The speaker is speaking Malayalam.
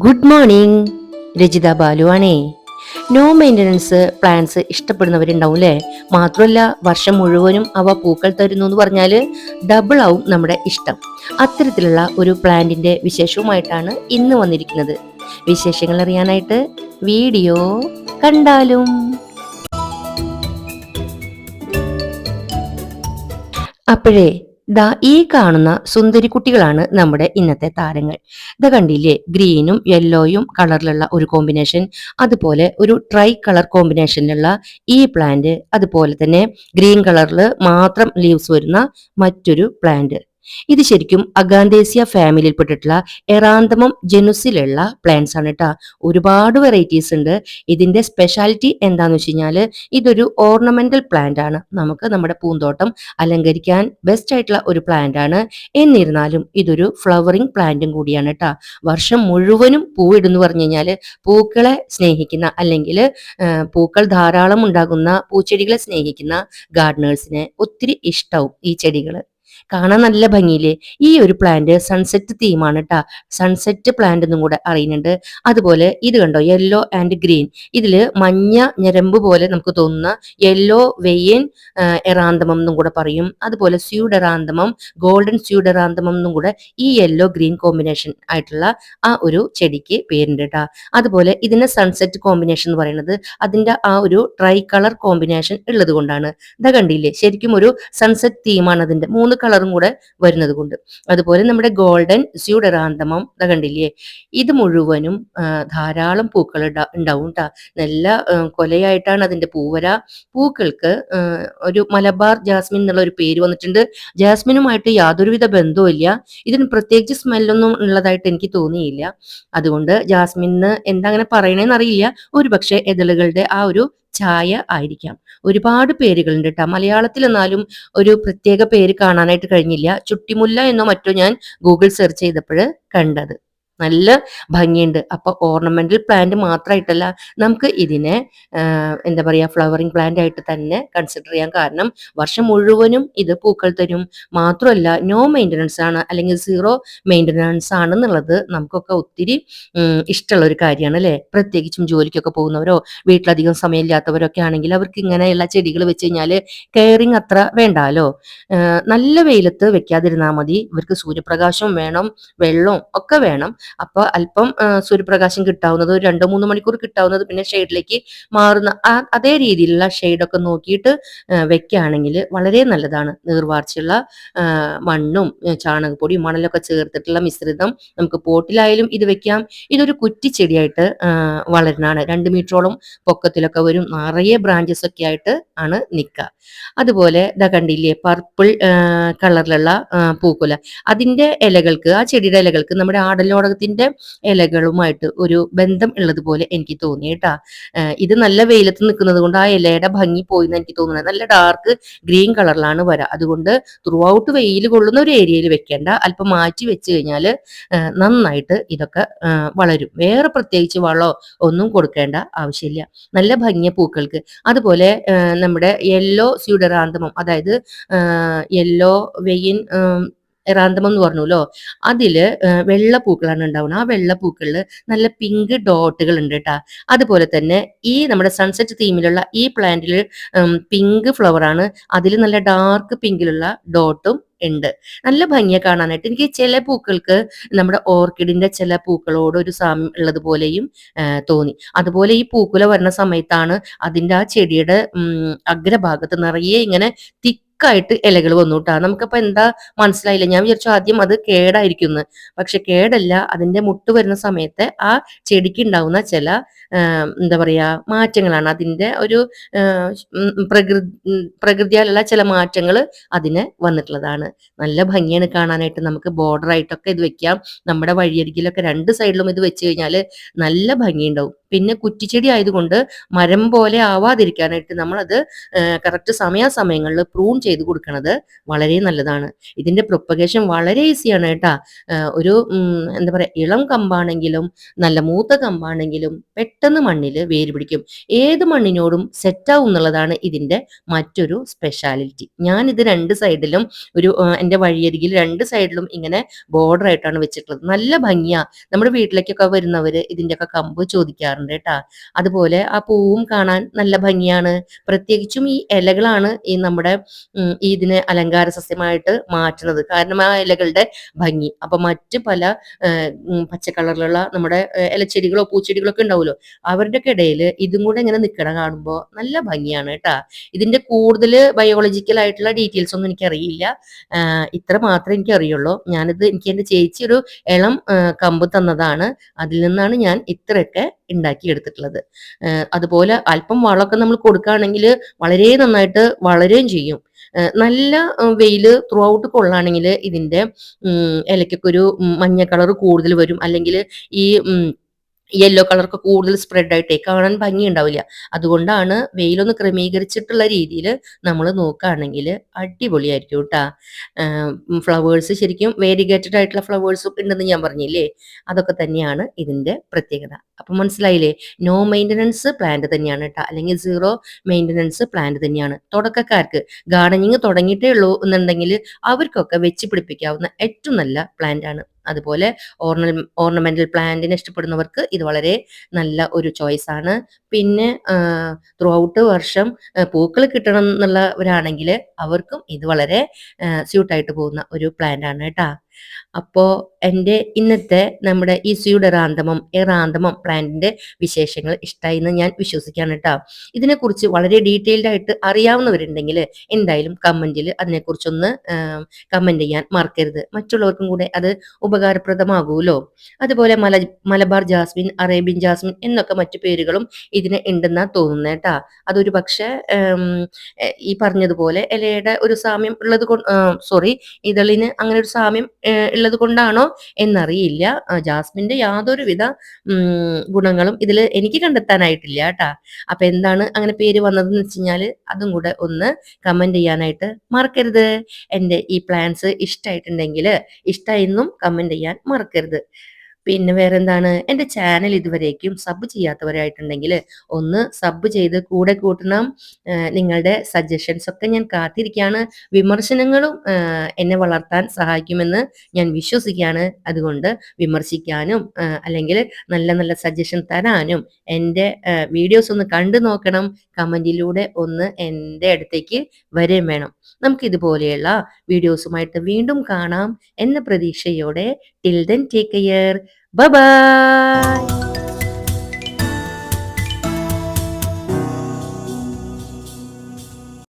Good morning. രജിത ബാലു ആണേ. നോ മെയിൻ്റനൻസ് പ്ലാന്റ്സ് ഇഷ്ടപ്പെടുന്നവരുണ്ടാവും അല്ലേ? മാത്രമല്ല വർഷം മുഴുവനും അവ പൂക്കൾ തരുന്നു എന്ന് പറഞ്ഞാൽ ഡബിൾ ആവും നമ്മുടെ ഇഷ്ടം. അത്തരത്തിലുള്ള ഒരു പ്ലാന്റിന്റെ വിശേഷവുമായിട്ടാണ് ഇന്ന് വന്നിരിക്കുന്നത്. വിശേഷങ്ങൾ അറിയാനായിട്ട് വീഡിയോ കണ്ടാലും. അപ്പോഴേ ഈ കാണുന്ന സുന്ദരി കുട്ടികളാണ് നമ്മുടെ ഇന്നത്തെ താരങ്ങൾ. കണ്ടില്ലേ, ഗ്രീനും യെല്ലോയും കളറിലുള്ള ഒരു കോമ്പിനേഷൻ, അതുപോലെ ഒരു ട്രൈ കളർ കോമ്പിനേഷനിലുള്ള ഈ പ്ലാന്റ്, അതുപോലെ തന്നെ ഗ്രീൻ കളറിൽ മാത്രം ലീവ്സ് വരുന്ന മറ്റൊരു പ്ലാന്റ്. ഇത് ശരിക്കും അഗാന്തേസിയ ഫാമിലിയിൽപ്പെട്ടിട്ടുള്ള എറാന്തമം ജനുസിലുള്ള പ്ലാന്റ്സ് ആണ് കേട്ടോ. ഒരുപാട് വെറൈറ്റീസ് ഉണ്ട്. ഇതിന്റെ സ്പെഷ്യാലിറ്റി എന്താന്ന് വെച്ച് കഴിഞ്ഞാൽ ഇതൊരു ഓർണമെന്റൽ പ്ലാന്റ് ആണ്. നമുക്ക് നമ്മുടെ പൂന്തോട്ടം അലങ്കരിക്കാൻ ബെസ്റ്റ് ആയിട്ടുള്ള ഒരു പ്ലാന്റ് ആണ്. എന്നിരുന്നാലും ഇതൊരു ഫ്ലവറിംഗ് പ്ലാന്റും കൂടിയാണ് കേട്ടോ. വർഷം മുഴുവനും പൂവിടുന്നു പറഞ്ഞു കഴിഞ്ഞാൽ പൂക്കളെ സ്നേഹിക്കുന്ന, അല്ലെങ്കിൽ പൂക്കൾ ധാരാളം ഉണ്ടാകുന്ന പൂച്ചെടികളെ സ്നേഹിക്കുന്ന ഗാർഡനേഴ്സിനെ ഒത്തിരി ഇഷ്ടാവും ഈ ചെടികൾ. കാണാൻ നല്ല ഭംഗിയില്ലേ? ഈ ഒരു പ്ലാന്റ് സൺസെറ്റ് തീമാണ് കേട്ടാ. സൺസെറ്റ് പ്ലാന്റ് എന്നും കൂടെ അറിയുന്നുണ്ട്. അതുപോലെ ഇത് കണ്ടോ, യെല്ലോ ആൻഡ് ഗ്രീൻ. ഇതില് മഞ്ഞ ഞരമ്പ് പോലെ നമുക്ക് തോന്നുന്ന യെല്ലോ വെയിൻ എറാന്തമം എന്നും കൂടെ പറയും. അതുപോലെ സ്യൂഡെറാന്തമം, ഗോൾഡൻ സ്യൂഡെറാന്തമം എന്നും കൂടെ ഈ യെല്ലോ ഗ്രീൻ കോമ്പിനേഷൻ ആയിട്ടുള്ള ആ ഒരു ചെടിക്ക് പേരുണ്ട് കേട്ടാ. അതുപോലെ ഇതിന്റെ സൺസെറ്റ് കോമ്പിനേഷൻ എന്ന് പറയുന്നത് അതിന്റെ ആ ഒരു ട്രൈ കളർ കോമ്പിനേഷൻ ഉള്ളത് കൊണ്ടാണ്. കണ്ടില്ലേ, ശരിക്കും ഒരു സൺസെറ്റ് തീമാണ് അതിന്റെ, 3 കളറും കൂടെ വരുന്നത് കൊണ്ട്. അതുപോലെ നമ്മുടെ ഗോൾഡൻ സ്യൂഡെറാന്തമം കണ്ടില്ലേ, ഇത് മുഴുവനും ധാരാളം പൂക്കൾ ഉണ്ടാവും കേട്ടാ. നല്ല കൊലയായിട്ടാണ് അതിന്റെ പൂവര. പൂക്കൾക്ക് ഒരു മലബാർ ജാസ്മിൻ എന്നുള്ള ഒരു പേര് വന്നിട്ടുണ്ട്. ജാസ്മിനുമായിട്ട് യാതൊരുവിധ ബന്ധവും ഇല്ല. ഇതിന് പ്രത്യേകിച്ച് സ്മെല്ലൊന്നും ഉള്ളതായിട്ട് എനിക്ക് തോന്നിയില്ല. അതുകൊണ്ട് ജാസ്മിന് എന്താ അങ്ങനെ പറയണേന്ന് അറിയില്ല. ഒരു പക്ഷേ എതളുകളുടെ ആ ഒരു ചായ ആയിരിക്കാം. ഒരുപാട് പേരുകളുണ്ട് കേട്ടോ മലയാളത്തിൽ. എന്നാലും ഒരു പ്രത്യേക പേര് കാണാനായിട്ട് കഴിഞ്ഞില്ല. ചുട്ടിമുല്ല എന്നോ മറ്റോ ഞാൻ ഗൂഗിൾ സെർച്ച് ചെയ്തപ്പോൾ കണ്ടത്. നല്ല ഭംഗിയുണ്ട്. അപ്പൊ ഓർണമെന്റൽ പ്ലാന്റ് മാത്രമായിട്ടല്ല, നമുക്ക് ഇതിനെ എന്താ പറയാ, ഫ്ലവറിംഗ് പ്ലാന്റ് ആയിട്ട് തന്നെ കൺസിഡർ ചെയ്യാൻ. കാരണം വർഷം മുഴുവനും ഇത് പൂക്കൾ തരും. മാത്രമല്ല നോ മെയിൻ്റനൻസ് ആണ്, അല്ലെങ്കിൽ സീറോ മെയിൻ്റനൻസ് ആണെന്നുള്ളത് നമുക്കൊക്കെ ഒത്തിരി ഇഷ്ടമുള്ള ഒരു കാര്യമാണ് അല്ലെ? പ്രത്യേകിച്ചും ജോലിക്കൊക്കെ പോകുന്നവരോ വീട്ടിലധികം സമയമില്ലാത്തവരൊക്കെ ആണെങ്കിൽ അവർക്ക് ഇങ്ങനെയുള്ള ചെടികൾ വെച്ച് കഴിഞ്ഞാൽ കെയറിങ് അത്ര വേണ്ടാലോ. നല്ല വെയിലത്ത് വെക്കാതിരുന്നാൽ മതി. ഇവർക്ക് സൂര്യപ്രകാശം വേണം, വെള്ളവും ഒക്കെ വേണം. അപ്പൊ അല്പം സൂര്യപ്രകാശം കിട്ടാവുന്നത്, ഒരു 2-3 മണിക്കൂർ കിട്ടാവുന്നത്, പിന്നെ ഷെയ്ഡിലേക്ക് മാറുന്ന അതേ രീതിയിലുള്ള ഷെയ്ഡൊക്കെ നോക്കിയിട്ട് വെക്കുകയാണെങ്കിൽ വളരെ നല്ലതാണ്. നീർവാർച്ചയുള്ള മണ്ണും ചാണകപ്പൊടിയും മണലൊക്കെ ചേർത്തിട്ടുള്ള മിശ്രിതം നമുക്ക് പോട്ടിലായാലും ഇത് വെക്കാം. ഇതൊരു കുറ്റിച്ചെടിയായിട്ട് വളരുന്നതാണ്. 2 മീറ്ററോളം പൊക്കത്തിലൊക്കെ വരും. നിറയെ ബ്രാഞ്ചസ് ഒക്കെ ആയിട്ട് ആണ് നിൽക്കുക. അതുപോലെ കണ്ടില്ലേ, പർപ്പിൾ കളറിലുള്ള പൂക്കുല. അതിന്റെ ഇലകൾക്ക്, ആ ചെടിയുടെ ഇലകൾക്ക് നമ്മുടെ ആടലോടകത്തിന്റെ ഇലകളുമായിട്ട് ഒരു ബന്ധം ഉള്ളതുപോലെ എനിക്ക് തോന്നി കേട്ടാ. ഇത് നല്ല വെയിലത്ത് നിൽക്കുന്നത് കൊണ്ട് ആ ഇലയുടെ ഭംഗി പോയി എന്ന് എനിക്ക് തോന്നുന്നത്. നല്ല ഡാർക്ക് ഗ്രീൻ കളറിലാണ് വരാ. അതുകൊണ്ട് ത്രൂ ഔട്ട് വെയിൽ കൊള്ളുന്ന ഒരു ഏരിയയിൽ വെക്കേണ്ട, അല്പം മാറ്റി വെച്ച് കഴിഞ്ഞാൽ നന്നായിട്ട് ഇതൊക്കെ വളരും. വേറെ പ്രത്യേകിച്ച് വളമോ ഒന്നും കൊടുക്കേണ്ട ആവശ്യമില്ല. നല്ല ഭംഗിയ പൂക്കൾക്ക്. അതുപോലെ നമ്മുടെ യെല്ലോ സ്യൂഡെറാന്തമം, അതായത് യെല്ലോ വെയിൻ എറാന്തമം എന്ന് പറഞ്ഞല്ലോ, അതില് വെള്ളപ്പൂക്കളാണ് ഉണ്ടാവുന്നത്. ആ വെള്ളപ്പൂക്കളിൽ നല്ല പിങ്ക് ഡോട്ടുകൾ ഉണ്ട് കേട്ടാ. അതുപോലെ തന്നെ ഈ നമ്മുടെ സൺസെറ്റ് തീമിലുള്ള ഈ പ്ലാന്റിൽ പിങ്ക് ഫ്ലവർ ആണ്. അതിൽ നല്ല ഡാർക്ക് പിങ്കിലുള്ള ഡോട്ടും ഉണ്ട്. നല്ല ഭംഗിയെ കാണാനായിട്ട്. എനിക്ക് ചില പൂക്കൾക്ക് നമ്മുടെ ഓർക്കിഡിന്റെ ചില പൂക്കളോട് ഒരു സാമ്യം ഉള്ളതുപോലെയും തോന്നി. അതുപോലെ ഈ പൂക്കുല വരുന്ന സമയത്താണ് അതിന്റെ ആ ചെടിയുടെ അഗ്രഭാഗത്ത് നിറയെ ഇങ്ങനെ ായിട്ട് ഇലകൾ വന്നു കേട്ടാ. നമുക്കപ്പോ എന്താ മനസ്സിലായില്ല. ഞാൻ വിചാരിച്ചു ആദ്യം അത് കേടായിരിക്കുന്നു. പക്ഷെ കേടല്ല. അതിന്റെ മുട്ട് വരുന്ന സമയത്ത് ആ ചെടിക്ക് ഉണ്ടാവുന്ന ചില എന്താ പറയാ മാറ്റങ്ങളാണ്. അതിന്റെ ഒരു പ്രകൃതിയാലുള്ള ചില മാറ്റങ്ങൾ അതിന് വന്നിട്ടുള്ളതാണ്. നല്ല ഭംഗിയാണ് കാണാനായിട്ട്. നമുക്ക് ബോർഡർ ആയിട്ടൊക്കെ ഇത് വെക്കാം. നമ്മുടെ വഴിയരികിലൊക്കെ 2 സൈഡിലും ഇത് വെച്ച് കഴിഞ്ഞാൽ നല്ല ഭംഗിയുണ്ടാവും. പിന്നെ കുറ്റിച്ചെടി ആയതുകൊണ്ട് മരം പോലെ ആവാതിരിക്കാനായിട്ട് നമ്മളത് കറക്റ്റ് സമയാസമയങ്ങളിൽ പ്രൂൺ ചെയ്ത് കൊടുക്കുന്നത് വളരെ നല്ലതാണ്. ഇതിന്റെ പ്രൊപ്പഗേഷൻ വളരെ ഈസിയാണ് കേട്ടാ. ഒരു എന്താ പറയാ, ഇളം കമ്പാണെങ്കിലും നല്ല മൂത്ത കമ്പാണെങ്കിലും പെട്ടെന്ന് മണ്ണിൽ വേര് പിടിക്കും. ഏത് മണ്ണിനോടും സെറ്റാവും എന്നുള്ളതാണ് ഇതിന്റെ മറ്റൊരു സ്പെഷ്യാലിറ്റി. ഞാൻ ഇത് രണ്ട് സൈഡിലും എൻ്റെ വഴിയരികിൽ രണ്ട് സൈഡിലും ഇങ്ങനെ ബോർഡർ ആയിട്ടാണ് വെച്ചിട്ടുള്ളത്. നല്ല ഭംഗിയാ. നമ്മുടെ വീട്ടിലേക്കൊക്കെ വരുന്നവര് ഇതിന്റെയൊക്കെ കമ്പ് ചോദിക്കാറുണ്ട് കേട്ടാ. അതുപോലെ ആ പൂവും കാണാൻ നല്ല ഭംഗിയാണ്. പ്രത്യേകിച്ചും ഈ ഇലകളാണ് ഈ നമ്മുടെ ഇതിനെ അലങ്കാര സസ്യമായിട്ട് മാറ്റുന്നത്. കാരണം ആ ഇലകളുടെ ഭംഗി. അപ്പൊ മറ്റ് പല പച്ച കളറിലുള്ള നമ്മുടെ ഇലച്ചെടികളോ പൂച്ചെടികളോ ഒക്കെ ഉണ്ടാവുമല്ലോ, അവരുടെയൊക്കെ ഇടയിൽ ഇതും കൂടെ ഇങ്ങനെ നിൽക്കണ കാണുമ്പോൾ നല്ല ഭംഗിയാണ് കേട്ടാ. ഇതിന്റെ കൂടുതൽ ബയോളജിക്കൽ ആയിട്ടുള്ള ഡീറ്റെയിൽസ് ഒന്നും എനിക്കറിയില്ല. ഇത്ര മാത്രമേ എനിക്ക് അറിയുള്ളൂ. എനിക്ക് എൻ്റെ ചേച്ചി ഒരു ഇളം കമ്പ് തന്നതാണ്. അതിൽ നിന്നാണ് ഞാൻ ഇത്രയൊക്കെ ഉണ്ടാക്കിയെടുത്തിട്ടുള്ളത്. അതുപോലെ അല്പം വളമൊക്കെ നമ്മൾ കൊടുക്കുകയാണെങ്കിൽ വളരെ നന്നായിട്ട് വളരുകയും ചെയ്യും. നല്ല വെയില് ത്രൂ ഔട്ട് കൊള്ളാണെങ്കിൽ ഇതിന്റെ ഇലക്കൊക്കെ ഒരു മഞ്ഞ കളർ കൂടുതൽ വരും. അല്ലെങ്കിൽ ഈ യെല്ലോ കളറൊക്കെ കൂടുതൽ സ്പ്രെഡ് ആയിട്ടേ കാണാൻ ഭംഗി ഉണ്ടാവില്ല. അതുകൊണ്ടാണ് വെയിലൊന്ന് ക്രമീകരിച്ചിട്ടുള്ള രീതിയിൽ നമ്മൾ നോക്കുകയാണെങ്കിൽ അടിപൊളിയായിരിക്കും കേട്ടാ. ഫ്ലവേഴ്സ് ശരിക്കും വേരിഗേറ്റഡ് ആയിട്ടുള്ള ഫ്ലവേഴ്സും ഉണ്ടെന്ന് ഞാൻ പറഞ്ഞില്ലേ, അതൊക്കെ തന്നെയാണ് ഇതിന്റെ പ്രത്യേകത. അപ്പൊ മനസ്സിലായില്ലേ? നോ മെയിൻ്റനൻസ് പ്ലാന്റ് തന്നെയാണ് കേട്ടോ, അല്ലെങ്കിൽ സീറോ മെയിൻ്റനൻസ് പ്ലാന്റ് തന്നെയാണ്. തുടക്കക്കാർക്ക് ഗാർഡനിങ് തുടങ്ങിയിട്ടേ ഉള്ളൂ എന്നുണ്ടെങ്കിൽ അവർക്കൊക്കെ വെച്ച് പിടിപ്പിക്കാവുന്ന ഏറ്റവും നല്ല പ്ലാന്റ് ആണ്. അതുപോലെ ഓർണമെന്റൽ പ്ലാന്റിനെ ഇഷ്ടപ്പെടുന്നവർക്ക് ഇത് വളരെ നല്ല ഒരു ചോയ്സ് ആണ്. പിന്നെ ത്രൂ ഔട്ട് വർഷം പൂക്കൾ കിട്ടണം എന്നുള്ളവരാണെങ്കിൽ അവർക്കും ഇത് വളരെ സ്യൂട്ടായിട്ട് പോകുന്ന ഒരു പ്ലാന്റ് ആണ് കേട്ടാ. അപ്പോ എൻ്റെ ഇന്നത്തെ നമ്മുടെ ഈ എറാന്തമം പ്ലാന്റിന്റെ വിശേഷങ്ങൾ ഇഷ്ടമായി എന്ന് ഞാൻ വിശ്വസിക്കാണ് കേട്ടോ. ഇതിനെക്കുറിച്ച് വളരെ ഡീറ്റെയിൽഡ് ആയിട്ട് അറിയാവുന്നവരുണ്ടെങ്കിൽ എന്തായാലും കമന്റിൽ അതിനെക്കുറിച്ചൊന്ന് കമന്റ് ചെയ്യാൻ മറക്കരുത്. മറ്റുള്ളവർക്കും കൂടെ അത് ഉപകാരപ്രദമാകുമല്ലോ. അതുപോലെ മലബാർ ജാസ്മിൻ, അറേബ്യൻ ജാസ്മിൻ എന്നൊക്കെ മറ്റു പേരുകളും ഇതിന് ഉണ്ടെന്നാ തോന്നുന്നത് കേട്ടാ. അതൊരു പക്ഷേ ഈ പറഞ്ഞതുപോലെ ഇലയുടെ ഒരു സാമ്യം ഉള്ളത് ഇതളിന് അങ്ങനെ ഒരു സാമ്യം ഉള്ളത് കൊണ്ടാണോ എന്നറിയില്ല. ജാസ്മിന്റെ യാതൊരുവിധ ഗുണങ്ങളും ഇതിൽ എനിക്ക് കണ്ടെത്താനായിട്ടില്ല കേട്ടാ. അപ്പൊ എന്താണ് അങ്ങനെ പേര് വന്നതെന്ന് വെച്ച് കഴിഞ്ഞാല് അതും കൂടെ ഒന്ന് കമന്റ് ചെയ്യാനായിട്ട് മറക്കരുത്. എൻ്റെ ഈ പ്ലാൻസ് ഇഷ്ടമായിട്ടുണ്ടെങ്കിൽ ഇഷ്ടമായെന്നും കമന്റ് ചെയ്യാൻ മറക്കരുത്. പിന്നെ വേറെന്താണ്, എൻ്റെ ചാനൽ ഇതുവരേക്കും സബ് ചെയ്യാത്തവരായിട്ടുണ്ടെങ്കിൽ ഒന്ന് സബ് ചെയ്ത് കൂടെ കൂട്ടണം. നിങ്ങളുടെ സജഷൻസ് ഒക്കെ ഞാൻ കാത്തിരിക്കുകയാണ്. വിമർശനങ്ങളും എന്നെ വളർത്താൻ സഹായിക്കുമെന്ന് ഞാൻ വിശ്വസിക്കുകയാണ്. അതുകൊണ്ട് വിമർശിക്കാനും അല്ലെങ്കിൽ നല്ല നല്ല സജഷൻ തരാനും എൻ്റെ വീഡിയോസ് ഒന്ന് കണ്ടു നോക്കണം. കമന്റിലൂടെ ഒന്ന് എൻ്റെ അടുത്തേക്ക് വരികയും വേണം. നമുക്ക് ഇതുപോലെയുള്ള വീഡിയോസുമായിട്ട് വീണ്ടും കാണാം എന്ന പ്രതീക്ഷയോടെ till then take care. Bye bye.